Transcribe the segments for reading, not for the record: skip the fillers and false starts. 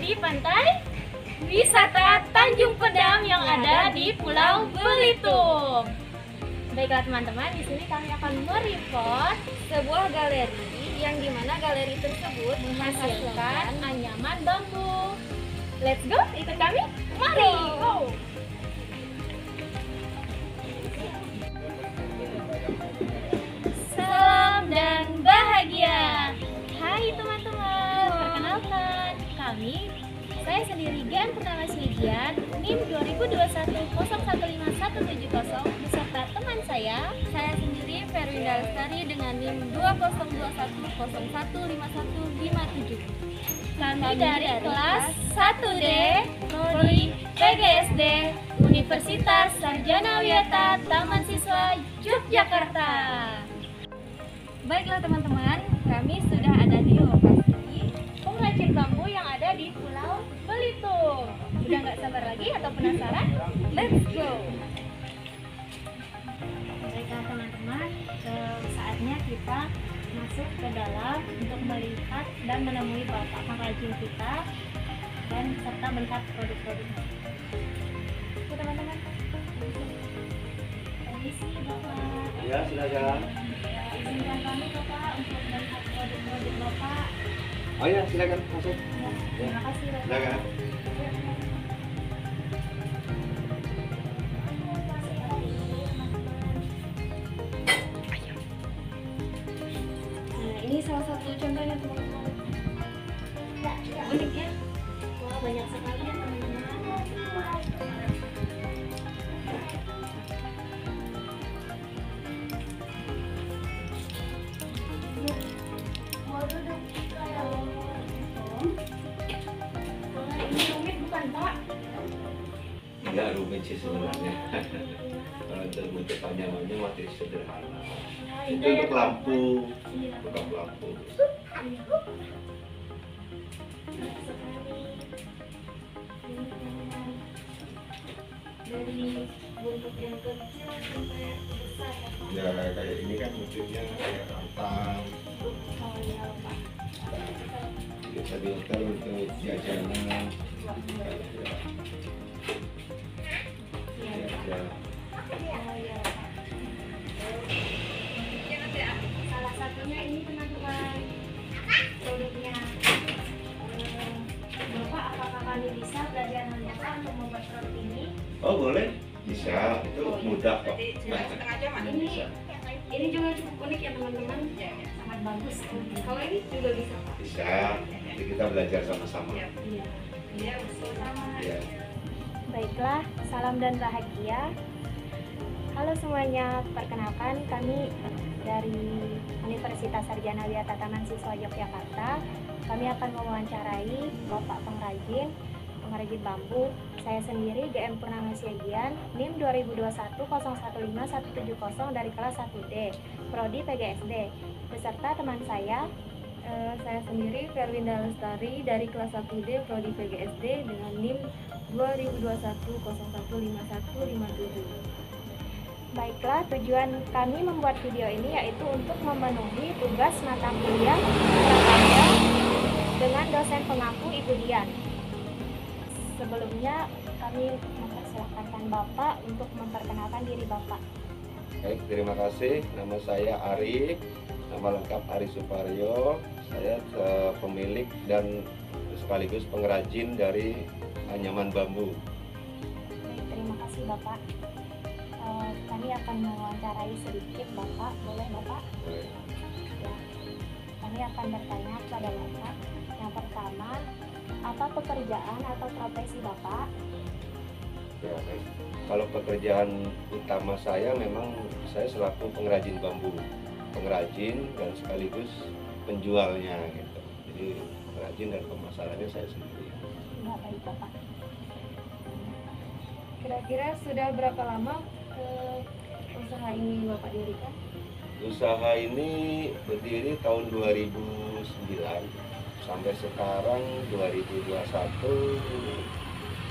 di pantai wisata Tanjung Pedam yang ada di Pulau Belitung. Baiklah teman-teman, di sini kami akan mereport sebuah galeri yang dimana galeri tersebut menghasilkan anyaman bambu. Let's go, ikut kami. Mari, go! Salam dan bahagia. Hai teman-teman, perkenalkan kami. Saya sendiri Gian Purnama Siligian, NIM 2021015170 beserta teman saya sendiri Ferwinda Lestari dengan NIM 2021015157. Kami dari kelas 1D Prodi PGSD Universitas Sarjana Wiyata Taman Siswa Yogyakarta. Baiklah teman-teman, kami sudah ada di lokasi pengrajin bambu yang ada di Pulau Belitung. Udah nggak sabar lagi atau penasaran? Let's go! Baiklah teman-teman, saatnya kita masuk ke dalam untuk melihat dan menemui bapak pengrajin kita dan serta melihat produk-produknya. Oke teman-teman. Permisi bapak. Ya, silakan. Izinkan kami bapak untuk melihat produk-produk bapak. Oh ya, silakan masuk. Ya, terima kasih bapak. Silakan. Nah, ini salah satu contohnya teman-teman. Unik ya? Wah, banyak sekali ya teman-teman. Ini rumit bukan Pak? Enggak rumit sih sebenarnya. Kalau untuk bentuk anyamannya masih sederhana. Itu untuk lampu, untuk lampu. Dari bentuk yang kecil sampai besar ya Pak. Ya kayak ini kan bentuknya kayak rantang. Oh iya Pak. Biasa di hotel untuk jajanan. Ya. Oh iya Pak. Salah satunya ini teman-teman produknya. Bapak apakah kami bisa belajar Bapak untuk membuat produk ini? Oh boleh, bisa. Itu mudah kok. Ini juga cukup unik ya teman-teman. Sangat bagus. Kalau ini juga bisa Pak. Bisa. Nanti kita belajar sama-sama. Iya. Iya bersama. Ya. Baiklah, salam dan bahagia. Halo semuanya, perkenalkan kami dari Universitas Sarjana Wiyata Taman Siswa Yogyakarta. Kami akan mewawancarai Bapak pengrajin bambu. Saya sendiri GM Purnama Siligian, NIM 2021015170 dari kelas 1D, Prodi PGSD. Beserta teman saya sendiri Ferwinda Lestari dari kelas 1D Prodi PGSD dengan NIM 2021015157. Baiklah, tujuan kami membuat video ini yaitu untuk memenuhi tugas mata kuliah prakarya dengan dosen pengampu Ibu Dian. Sebelumnya kami mempersilahkan Bapak untuk memperkenalkan diri Bapak. Baik, terima kasih. Nama saya Ari, nama lengkap Ari Suparyo. Saya pemilik dan sekaligus pengrajin dari anyaman bambu. Baik, terima kasih Bapak. Kami akan mewawancarai sedikit Bapak, boleh Bapak? Boleh. Ya. Kami akan bertanya kepada Bapak. Yang pertama, apa pekerjaan atau profesi Bapak? Ya, baik. Kalau pekerjaan utama saya memang saya selaku pengrajin bambu, pengrajin dan sekaligus penjualnya gitu. Jadi pengrajin dan pemasarannya saya sendiri. Ya, baik Bapak. Kira-kira sudah berapa lama usaha ini Bapak dirikan? Usaha ini berdiri tahun 2009 sampai sekarang 2021,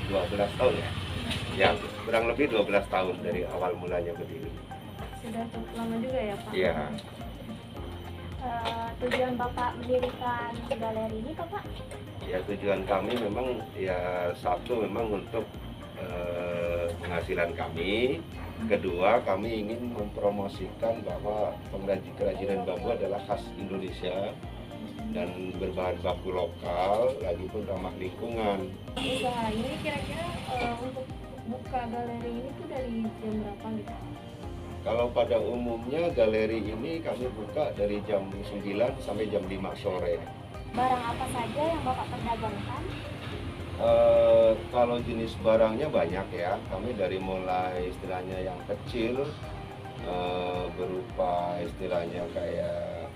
12 tahun ya. Ya, kurang lebih 12 tahun dari awal mulanya berdiri. Sudah cukup lama juga ya Pak? Iya. Tujuan Bapak mendirikan galeri ini Pak? Ya, tujuan kami memang ya satu memang untuk penghasilan kami. Kedua, kami ingin mempromosikan bahwa kerajinan bambu adalah khas Indonesia dan berbahan baku lokal, lagi pun ramah lingkungan. Usaha ini kira-kira untuk buka galeri ini tuh dari jam berapa gitu? Kalau pada umumnya galeri ini kami buka dari jam 9 sampai jam 5 sore. Barang apa saja yang Bapak perdagangkan? Kalau jenis barangnya banyak ya, kami dari mulai istilahnya yang kecil berupa istilahnya kayak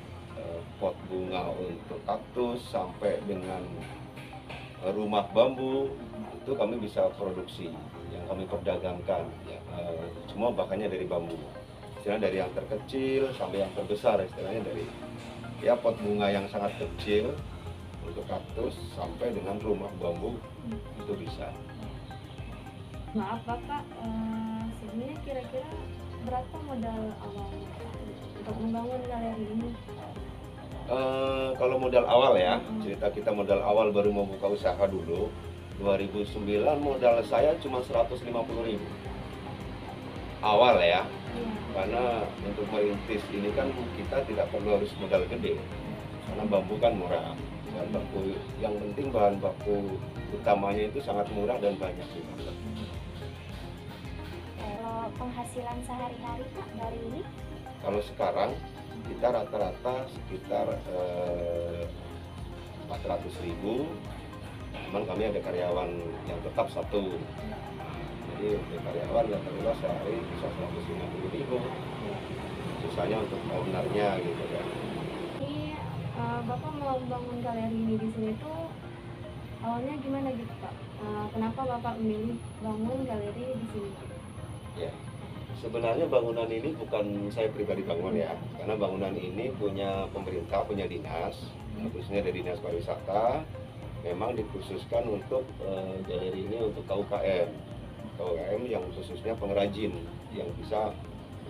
pot bunga untuk kaktus sampai dengan rumah bambu, itu kami bisa produksi yang kami perdagangkan ya, semua bahannya dari bambu, istilahnya dari yang terkecil sampai yang terbesar, istilahnya dari ya pot bunga yang sangat kecil untuk kaktus sampai dengan rumah bambu itu bisa. Maaf Bapak, sebenarnya kira-kira berapa modal awalnya untuk membangun galeri ini? Kalau modal awal ya, cerita kita modal awal baru mau buka usaha dulu. 2009 modal saya cuma 150.000 awal ya, karena untuk merintis ini kan kita tidak perlu harus modal gede, karena bambu kan murah. Bahan baku, yang penting bahan baku utamanya itu sangat murah dan banyak juga. Kalau penghasilan sehari-hari Pak dari ini? Kalau sekarang kita rata-rata sekitar 400.000, cuman kami ada karyawan yang tetap satu, jadi untuk karyawan rata-rata sehari bisa 150.000, sisanya untuk ownernya gitu kan. Ini Bapak mau bangun galeri ini di sini tuh awalnya gimana gitu Pak? Kenapa Bapak memilih bangun galeri di sini? Ya, sebenarnya bangunan ini bukan saya pribadi bangun ya, karena bangunan ini punya pemerintah, punya dinas, khususnya dari Dinas Pariwisata, memang dikhususkan untuk galeri ini untuk KUKM yang khususnya pengrajin yang bisa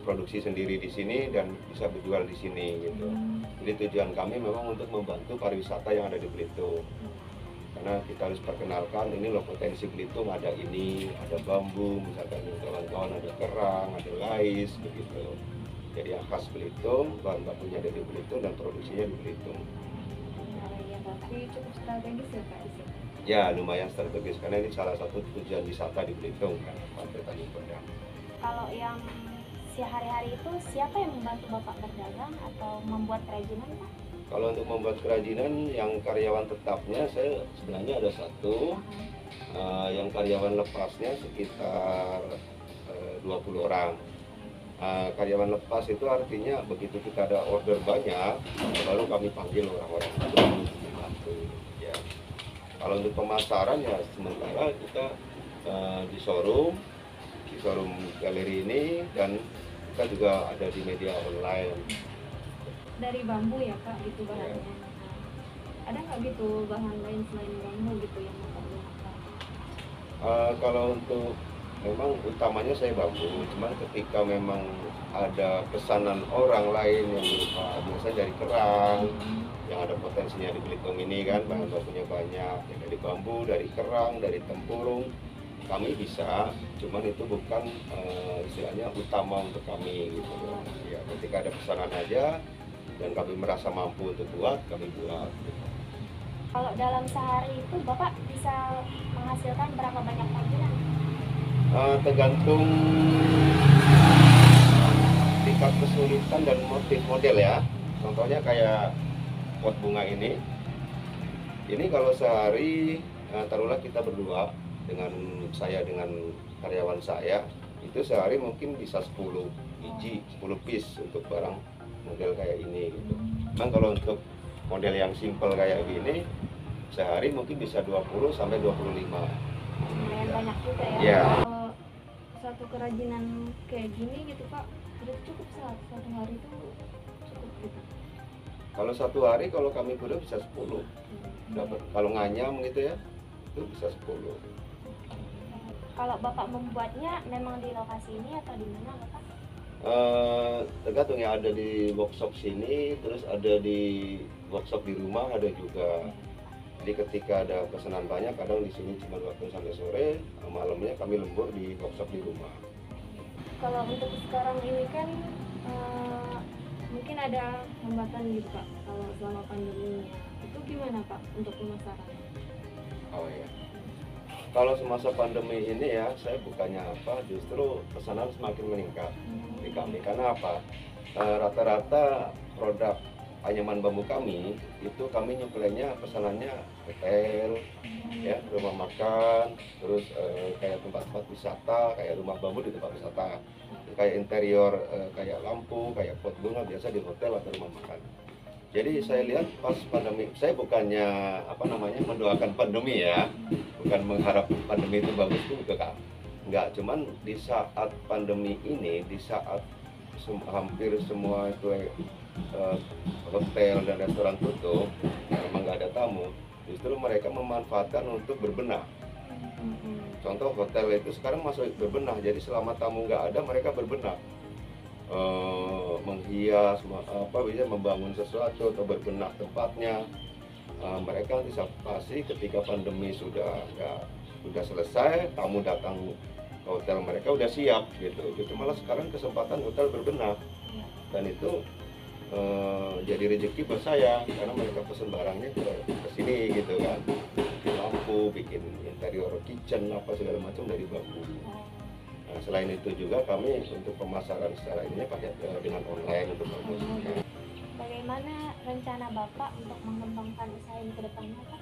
produksi sendiri di sini dan bisa berjual di sini gitu. Jadi tujuan kami memang untuk membantu pariwisata yang ada di Belitung. Karena kita harus perkenalkan ini loh potensi Belitung, ada ini, ada bambu, misalkan kawan-kawan ada kerang, ada lais begitu. Jadi yang khas Belitung, bahan bakunya ada di Belitung dan produksinya di Belitung. Ya Bapak, ini cukup strategis ya Pak di sini? Ya lumayan strategis karena ini salah satu tujuan wisata di Belitung kan, Pantai Tanjung Perdam. Kalau yang sehari-hari itu siapa yang membantu Bapak berdagang atau membuat kerajinan Pak? Kalau untuk membuat kerajinan yang karyawan tetapnya saya sebenarnya ada satu, yang karyawan lepasnya sekitar 20 orang. Karyawan lepas itu artinya begitu kita ada order banyak, baru kami panggil orang-orang itu membantu. Ya. Kalau untuk pemasaran ya sementara kita di showroom galeri ini, dan kita juga ada di media online. Dari bambu ya Pak gitu bahannya. Ada nggak gitu bahan lain selain bambu gitu yang Bapak gunakan? Kalau untuk memang utamanya saya bambu, cuman ketika memang ada pesanan orang lain yang biasanya dari kerang, yang ada potensinya di Belitung ini kan, bahan bakunya banyak, ya dari bambu, dari kerang, dari tempurung, kami bisa, cuman itu bukan istilahnya utama untuk kami gitu. Ya, ketika ada pesanan aja dan kami merasa mampu untuk buat, kami buat. Kalau dalam sehari itu Bapak bisa menghasilkan berapa banyak kerajinan? Tergantung tingkat kesulitan dan motif model ya. Contohnya kayak pot bunga ini kalau sehari taruhlah kita berdua dengan karyawan saya, itu sehari mungkin bisa 10 biji, 10 piece untuk barang model kayak ini gitu. Memang kalau untuk model yang simple kayak gini sehari mungkin bisa 20 sampai 25. Lumayan banyak juga ya. Ya. Kalau satu kerajinan kayak gini gitu Pak, udah cukup satu hari itu cukup gitu? Kalau satu hari kalau kami kuda bisa 10 dapat. Kalau nganyam gitu ya itu bisa 10. Kalau Bapak membuatnya memang di lokasi ini atau di mana Bapak? Tergantung ya, ada di workshop sini, terus ada di workshop di rumah ada juga. Jadi ketika ada pesanan banyak, kadang di sini cuma waktu sampai sore, malamnya kami lembur di workshop di rumah. Kalau untuk sekarang ini kan mungkin ada hambatan gitu Pak, kalau selama pandeminya itu gimana Pak untuk pemasaran? Oh ya. Kalau semasa pandemi ini ya, saya bukannya apa, justru pesanan semakin meningkat di kami. Karena apa? Rata-rata produk anyaman bambu kami itu kami nyuplainya pesanannya hotel, ya, rumah makan, terus kayak tempat-tempat wisata, kayak rumah bambu di tempat wisata, kayak interior, kayak lampu, kayak pot bunga biasa di hotel atau rumah makan. Jadi saya lihat pas pandemi, saya bukannya apa namanya mendoakan pandemi ya, bukan mengharap pandemi itu bagus itu enggak, cuman di saat pandemi ini, di saat hampir semua itu hotel dan restoran tutup, memang nggak ada tamu, justru mereka memanfaatkan untuk berbenah. Contoh hotel itu sekarang masuk berbenah, jadi selama tamu nggak ada mereka berbenah. Menghias, bisa membangun sesuatu atau berbenah tempatnya. Mereka antisipasi ketika pandemi sudah selesai, tamu datang ke hotel mereka udah siap gitu. Justru malah sekarang kesempatan hotel berbenah, dan itu jadi rezeki buat saya karena mereka pesen barangnya ke sini gitu kan, bikin lampu, bikin interior kitchen apa segala macam dari bambu. Nah, selain itu juga kami untuk pemasaran secara ini pakai dengan online untuk promosinya. Bagaimana rencana Bapak untuk mengembangkan usaha ini ke depannya, Pak?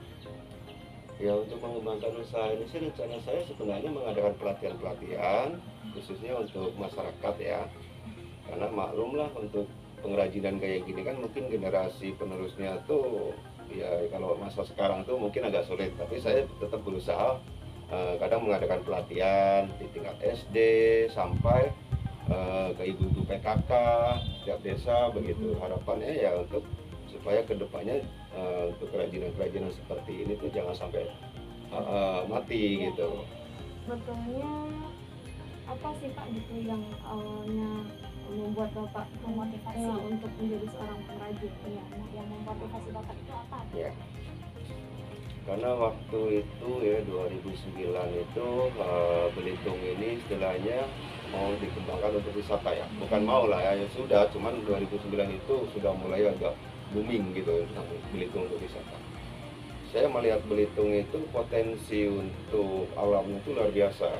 Ya, untuk mengembangkan usaha ini sih rencana saya sebenarnya mengadakan pelatihan-pelatihan khususnya untuk masyarakat ya. Karena maklumlah untuk pengrajinan kayak gini kan mungkin generasi penerusnya tuh ya kalau masa sekarang tuh mungkin agak sulit, tapi saya tetap berusaha kadang mengadakan pelatihan di tingkat SD sampai ke ibu-ibu PKK setiap desa begitu. Harapannya ya untuk supaya kedepannya untuk kerajinan-kerajinan seperti ini tuh jangan sampai mati gitu. Sebetulnya apa sih Pak gitu yang awalnya membuat Bapak Memotivasi untuk menjadi seorang pengrajin? Iya, yang memotivasi Bapak itu apa? Ya. Karena waktu itu ya 2009 itu Belitung ini istilahnya mau dikembangkan untuk wisata ya. Bukan mau lah ya, ya sudah, cuman 2009 itu sudah mulai agak booming gitu Belitung untuk wisata. Saya melihat Belitung itu potensi untuk alamnya itu luar biasa.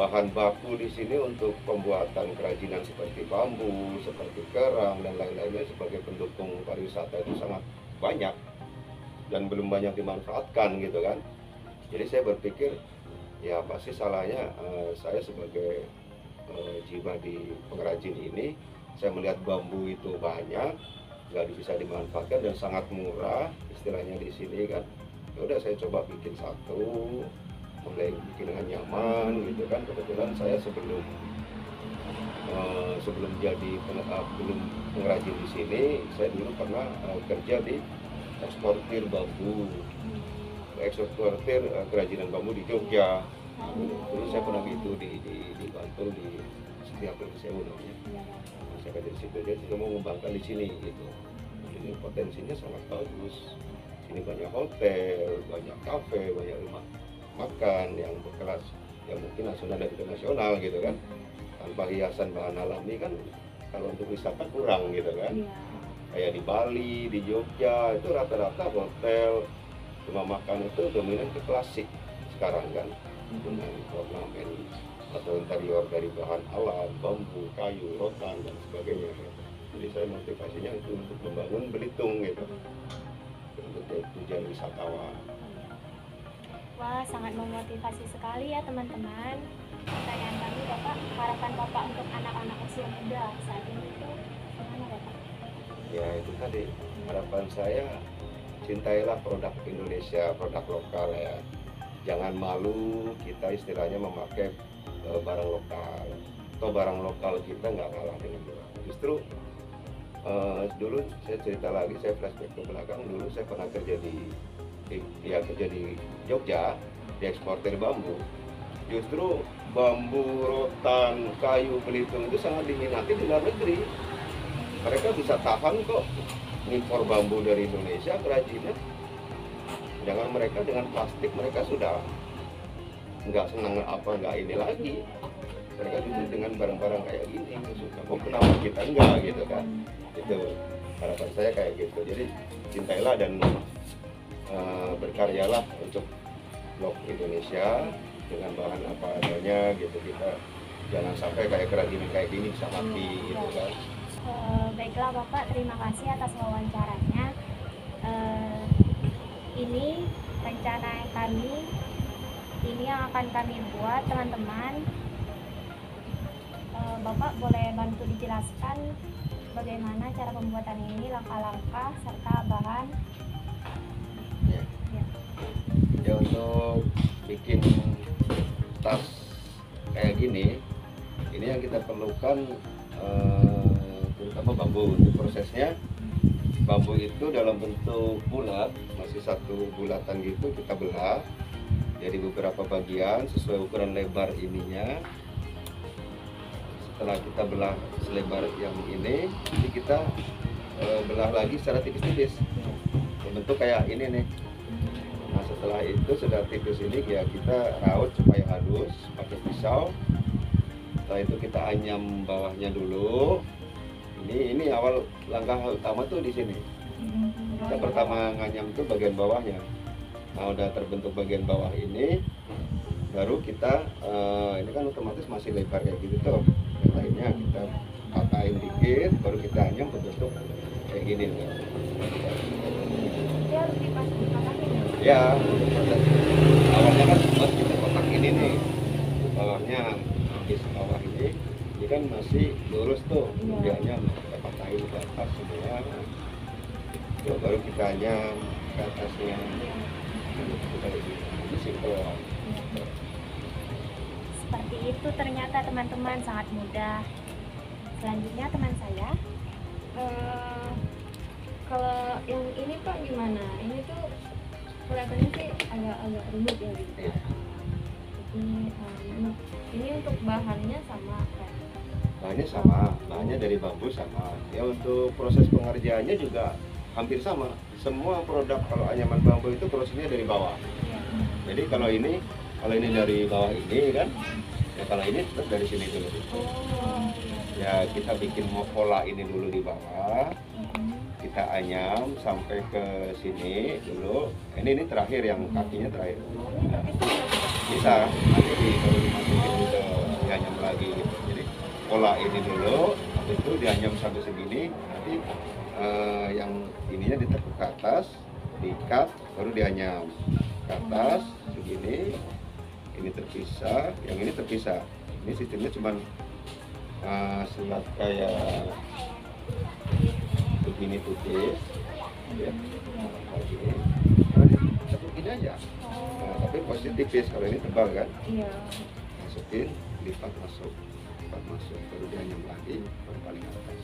Bahan baku di sini untuk pembuatan kerajinan seperti bambu, seperti kerang dan lain-lainnya sebagai pendukung pariwisata itu sangat banyak dan belum banyak dimanfaatkan gitu kan. Jadi saya berpikir ya pasti salahnya saya sebagai jiwa di pengrajin ini, saya melihat bambu itu banyak nggak bisa dimanfaatkan dan sangat murah istilahnya di sini kan. Ya udah saya coba bikin satu, mulai bikin dengan nyaman gitu kan. Kebetulan saya sebelum jadi belum pengrajin di sini, saya dulu pernah kerja di eksportir bambu, eksportir kerajinan bambu di Jogja. Dulu saya pernah gitu di Bantul di setiap Sewu namanya. Saya kerja di situ, jadi saya mau mengembangkan di sini gitu. Ini potensinya sangat bagus. Sini banyak hotel, banyak kafe, banyak rumah makan yang berkelas, yang mungkin nasional dan internasional gitu kan. Tanpa hiasan bahan alami kan kalau untuk wisata kurang gitu kan. Kayak di Bali, di Jogja itu rata-rata hotel, rumah makan itu dominan ke klasik sekarang kan, dengan ornamen atau interior dari bahan alam, bambu, kayu, rotan dan sebagainya. Jadi saya motivasinya itu untuk membangun Belitung gitu, untuk tujuan wisatawan. Wah, sangat memotivasi sekali ya teman-teman. Pertanyaan kami Bapak, harapan Bapak untuk anak-anak usia muda saat ini itu gimana Bapak? Ya itu tadi harapan saya, cintailah produk Indonesia, produk lokal ya. Jangan malu kita istilahnya memakai barang lokal, atau barang lokal kita nggak kalah dengan luar. Justru dulu saya cerita lagi, saya flashback ke belakang, dulu saya pernah kerja kerja di Jogja, di eksportir bambu. Justru bambu, rotan, kayu Belitung itu sangat diminati di luar negeri. Mereka bisa tahan kok impor bambu dari Indonesia kerajinan. Jangan mereka dengan plastik mereka sudah nggak senang nggak ini lagi. Mereka justru dengan barang-barang kayak gini suka. Kok kenapa kita enggak gitu kan? Itu harapan saya kayak gitu. Jadi cintailah dan berkaryalah untuk blok Indonesia dengan bahan apa adanya gitu. Kita jangan sampai kayak kerajinan kayak gini bisa mati gitu kan. Baiklah Bapak, terima kasih atas wawancaranya. Ini rencana kami, ini yang akan kami buat teman-teman. Bapak boleh bantu dijelaskan bagaimana cara pembuatan ini, langkah-langkah serta bahan. Ya. Ya, untuk bikin tas kayak gini, ini yang kita perlukan terutama bambu. Untuk prosesnya, bambu itu dalam bentuk bulat, masih satu bulatan gitu, kita belah jadi beberapa bagian sesuai ukuran lebar ininya. Setelah kita belah selebar yang ini, jadi kita belah lagi secara tipis-tipis bentuk kayak ini nih. Nah, setelah itu sudah tipis ini ya kita raut supaya halus pakai pisau. Setelah itu kita anyam bawahnya dulu. Ini awal langkah utama tuh di sini. Kita pertama nganyam tuh bagian bawahnya. Nah, udah terbentuk bagian bawah ini, baru kita ini kan otomatis masih lebar kayak gitu tuh. Yang lainnya kita patahin dikit, baru kita anyam berbentuk kayak gini nih. Dia harus dipatahin Ya, awalnya kan buat kita kotak ini nih, bawahnya habis bawah ini kan masih lurus tuh, kemudiannya kita patahin ke atas semua, baru kita anyam ke atasnya. Itu simple. Seperti itu ternyata teman-teman, sangat mudah. Selanjutnya teman saya. Kalau yang ini Pak gimana? Ini tuh kelihatannya sih agak rumit ya gitu. Ya. Ini untuk bahannya sama kan? Bahannya sama, bahannya dari bambu sama. Ya, untuk proses pengerjaannya juga hampir sama. Semua produk kalau anyaman bambu itu prosesnya dari bawah. Jadi kalau ini dari bawah ini kan, ya kalau ini tetap dari sini dulu. Ya, kita bikin pola ini dulu di bawah, kita anyam sampai ke sini dulu. Ini terakhir, yang kakinya terakhir. Nah, bisa nanti baru dimasukin ke dianyam lagi gitu. Jadi pola ini dulu, habis itu dianyam sampai segini, nanti yang ininya ditekuk ke atas, diikat, baru dianyam ke atas segini. Ini terpisah, yang ini terpisah. Ini sistemnya cuman selat kayak begini putih, ya, kayak gini. Nah, ditekuk gini aja. Nah, tapi posisi tipis, kalau ini tebal kan. Iya. Masukin, lipat masuk, baru dianyam lagi, baru paling atas.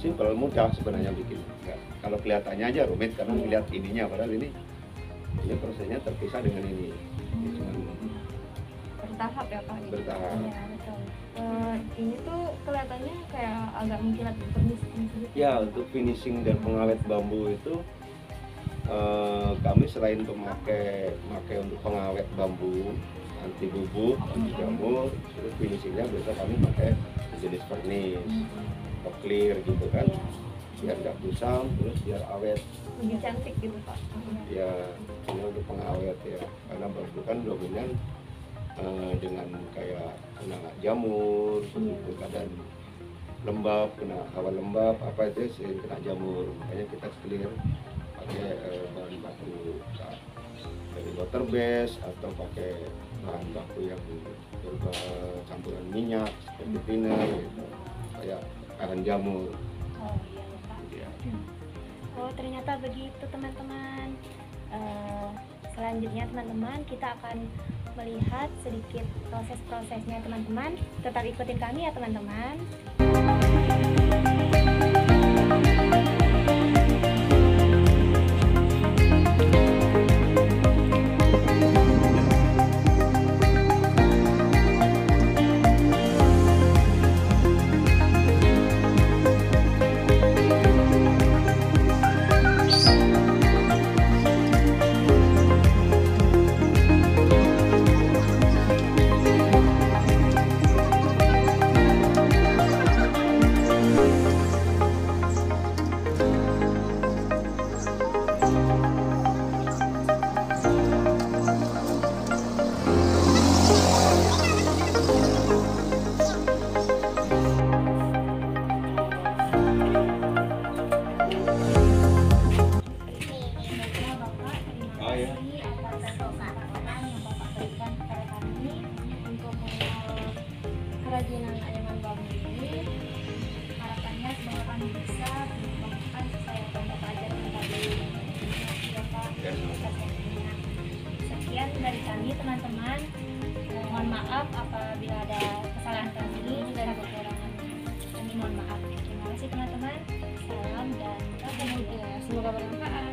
Simpel, mudah sebenarnya bikin. Enggak, kalau kelihatannya aja rumit karena melihat ininya, padahal ini prosesnya terpisah dengan ini. Ini cuma Bertahap ya Pak? bertahap. Ya, betul. Ini tuh kelihatannya kayak agak mengkilat permis gitu. Ya, untuk finishing dan pengawet bambu itu kami selain untuk pakai untuk pengawet bambu, anti bubuk, anti jamur, terus finishingnya biasa kami pakai jenis vernis atau clear gitu kan, biar nggak kusam, terus biar awet. Lebih cantik gitu Pak. Ya, ini untuk pengawet ya, karena bambu kan dominan dengan kayak kena jamur, begitu keadaan lembab, kena hawa lembab, apa itu sering kena jamur. Makanya kita clear pakai bahan baku dari water base atau pakai bahan baku yang campuran minyak seperti thinner gitu, kayak tahan jamur. Oh iya Bapak. Ya. Oh ternyata begitu teman-teman. Selanjutnya teman-teman kita akan melihat sedikit proses-prosesnya teman-teman. Tetap ikutin kami ya teman-teman. teman-teman. Mohon maaf apabila ada kesalahan kami dan kekurangan kami mohon maaf. Terima kasih teman-teman. Salam dan Semoga bermanfaat.